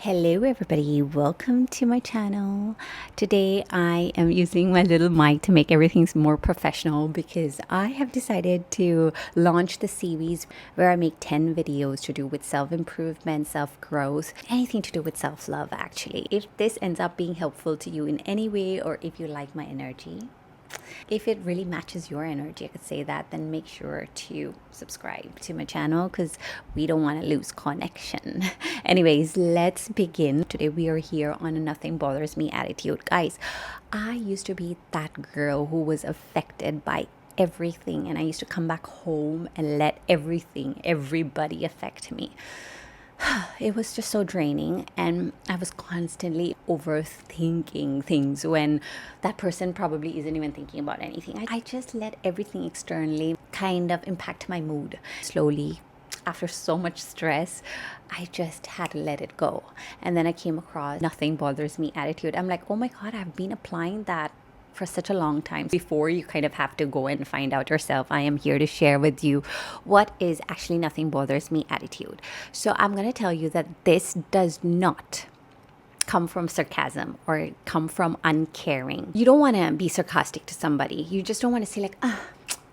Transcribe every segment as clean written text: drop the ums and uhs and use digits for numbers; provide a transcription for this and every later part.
Hello everybody, welcome to my channel. Today I am using my little mic to make everything more professional because I have decided to launch the series where I make 10 videos to do with self-improvement, self-growth, anything to do with self-love actually. If this ends up being helpful to you in any way, or if you like my energy, if it really matches your energy, I could say that, then make sure to subscribe to my channel because we don't want to lose connection. Anyways, let's begin. Today we are here on a nothing bothers me attitude. Guys, I used to be that girl who was affected by everything, and I used to come back home and let everybody affect me. It was just so draining, and I was constantly overthinking things when that person probably isn't even thinking about anything. I just let everything externally kind of impact my mood. Slowly, after so much stress, I just had to let it go. And then I came across nothing bothers me attitude. I'm like, oh my god, I've been applying that for such a long time. Before you kind of have to go and find out yourself, I am here to share with you what is actually nothing bothers me attitude. So I'm going to tell you that this does not come from sarcasm or come from uncaring. You don't want to be sarcastic to somebody. You just don't want to say like,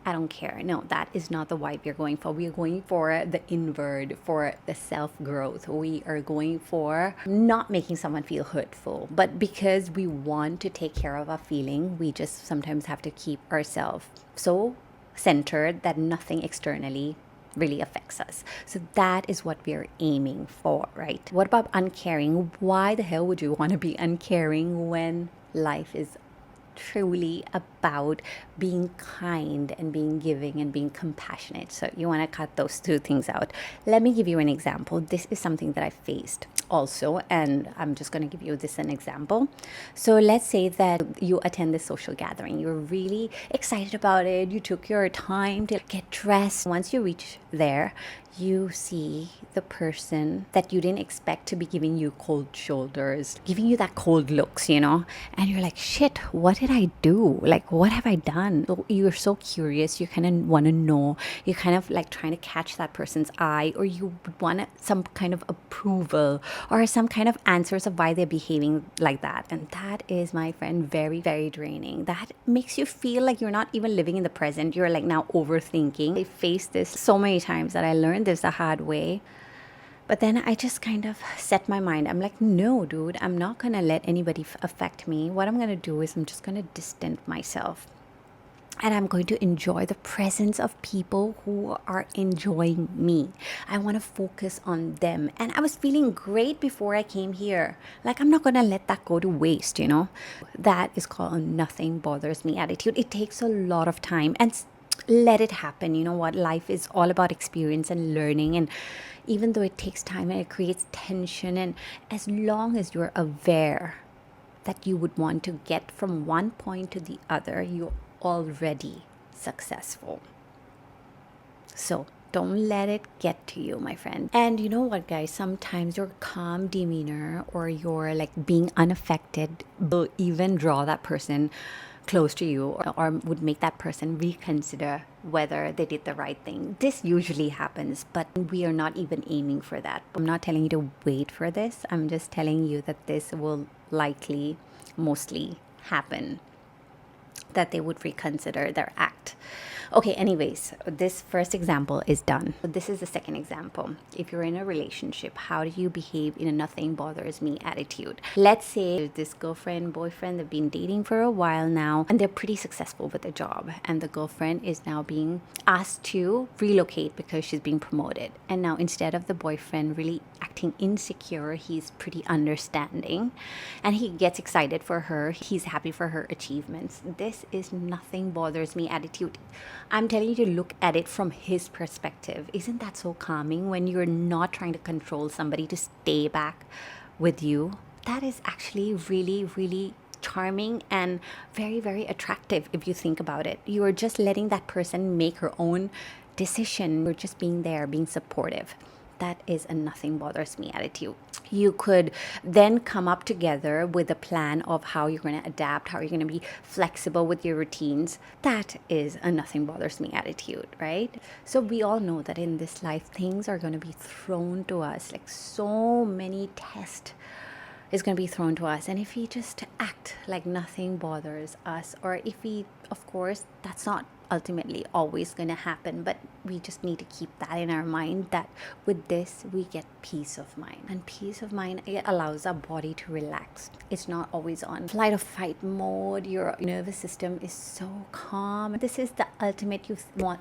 I don't care. No, that is not the vibe you're going for. We are going for the inward, for the self-growth. We are going for not making someone feel hurtful. But because we want to take care of our feeling, we just sometimes have to keep ourselves so centered that nothing externally really affects us. So that is what we're aiming for, right? What about uncaring? Why the hell would you want to be uncaring when life is truly about being kind and being giving and being compassionate? So you want to cut those two things out. Let me give you an example. This is something that I faced also, and I'm just going to give you this an example. So let's say that you attend this social gathering. You're really excited about it. You took your time to get dressed. Once you reach there, you see the person that you didn't expect to be giving you cold shoulders, giving you that cold looks, and you're like, shit, what did I do? Like, what have I done? So you're so curious. You kind of want to know. You're kind of like trying to catch that person's eye, or you would want some kind of approval or some kind of answers of why they're behaving like that. And that is, my friend, very, very draining. That makes you feel like you're not even living in the present. You're like now overthinking. I faced this so many times that I learned this the hard way. But then I just kind of set my mind. I'm like, no, dude, I'm not going to let anybody affect me. What I'm going to do is I'm just going to distance myself. And I'm going to enjoy the presence of people who are enjoying me. I want to focus on them. And I was feeling great before I came here. Like, I'm not going to let that go to waste, That is called a nothing bothers me attitude. It takes a lot of time, and let it happen. You know what? Life is all about experience and learning. And even though it takes time and it creates tension, and as long as you're aware that you would want to get from one point to the other, you're already successful. So don't let it get to you, my friend. And you know what, guys? Sometimes your calm demeanor or your like being unaffected will even draw that person close to you, or would make that person reconsider whether they did the right thing. This usually happens, but we are not even aiming for that. I'm not telling you to wait for this. I'm just telling you that this will likely, mostly happen, that they would reconsider their act. Okay, anyways, this first example is done. This is the second example. If you're in a relationship, how do you behave in a nothing bothers me attitude? Let's say this girlfriend, boyfriend, they've been dating for a while now, and they're pretty successful with their job. And the girlfriend is now being asked to relocate because she's being promoted. And now, instead of the boyfriend really acting insecure, he's pretty understanding. And he gets excited for her. He's happy for her achievements. This is nothing bothers me attitude. I'm telling you to look at it from his perspective. Isn't that so calming when you're not trying to control somebody to stay back with you? That is actually really, really charming and very, very attractive if you think about it. You are just letting that person make her own decision. You're just being there, being supportive. That is a nothing bothers me attitude. You could then come up together with a plan of how you're going to adapt, how you're going to be flexible with your routines. That is a nothing bothers me attitude, right? So we all know that in this life, things are going to be thrown to us, like so many tests is going to be thrown to us. And if we just act like nothing bothers us, or if we, of course, that's not ultimately always going to happen, but we just need to keep that in our mind, that with this we get peace of mind. And peace of mind, it allows our body to relax. It's not always on flight or fight mode. Your nervous system is so calm. This is the ultimate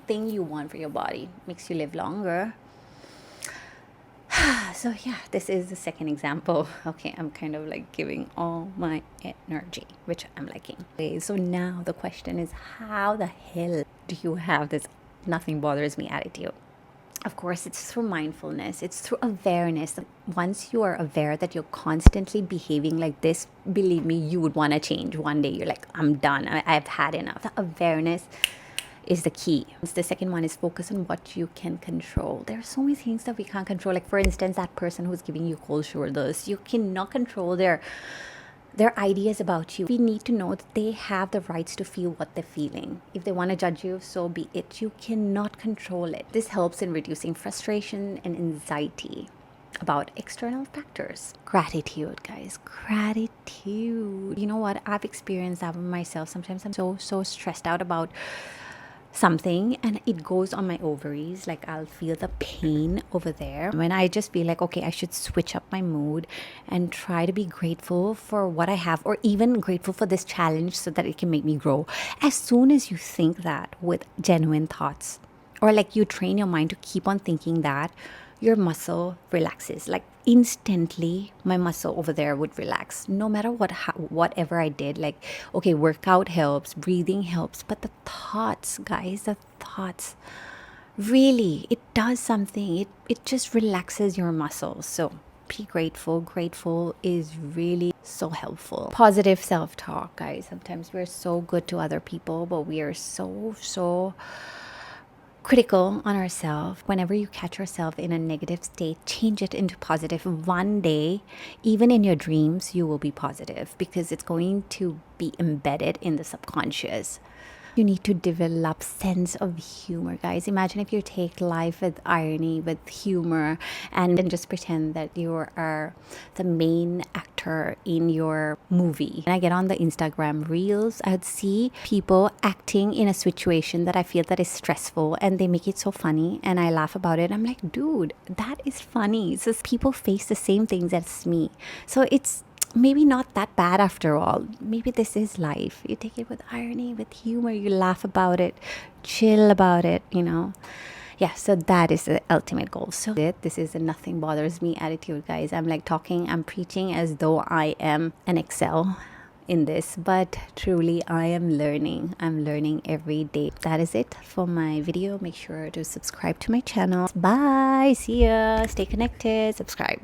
thing you want for your body. Makes you live longer. So yeah, this is the second example. Okay, I'm kind of like giving all my energy, which I'm liking. Okay, so now the question is, how the hell do you have this nothing bothers me attitude? Of course, it's through mindfulness. It's through awareness. Once you are aware that you're constantly behaving like this, believe me, you would want to change. One day you're like, I'm done. I've had enough. The awareness is the key. The second one is focus on what you can control. There are so many things that we can't control. Like for instance, that person who's giving you cold shoulders, you cannot control their ideas about you. We need to know that they have the rights to feel what they're feeling. If they want to judge you, so be it. You cannot control it. This helps in reducing frustration and anxiety about external factors. Gratitude, guys. Gratitude. You know what? I've experienced that with myself. Sometimes I'm so stressed out about something and it goes on my ovaries. Like I'll feel the pain over there when I just feel like, okay, I should switch up my mood and try to be grateful for what I have, or even grateful for this challenge so that it can make me grow. As soon as you think that with genuine thoughts, or like you train your mind to keep on thinking that, your muscle relaxes. Like instantly my muscle over there would relax, no matter whatever I did. Like, okay, workout helps, breathing helps, but the thoughts, guys, the thoughts, really, it does something. It just relaxes your muscles. So be grateful. Grateful is really so helpful. Positive self-talk, guys. Sometimes we're so good to other people, but we are so critical on ourselves. Whenever you catch yourself in a negative state, change it into positive. One day, even in your dreams, you will be positive because it's going to be embedded in the subconscious. You need to develop sense of humor, guys. Imagine if you take life with irony, with humor, and then just pretend that you are the main actor in your movie. When I get on the Instagram reels, I would see people acting in a situation that I feel that is stressful, and they make it so funny, and I laugh about it. I'm like, dude, that is funny. So people face the same things as me. So it's maybe not that bad after all. Maybe this is life. You take it with irony, with humor, you laugh about it, chill about it, Yeah, so that is the ultimate goal. So this is a nothing bothers me attitude, guys. I'm like I'm preaching as though I am an Excel in this, but truly I am learning. I'm learning every day. That is it for my video. Make sure to subscribe to my channel. Bye. See ya. Stay connected. Subscribe.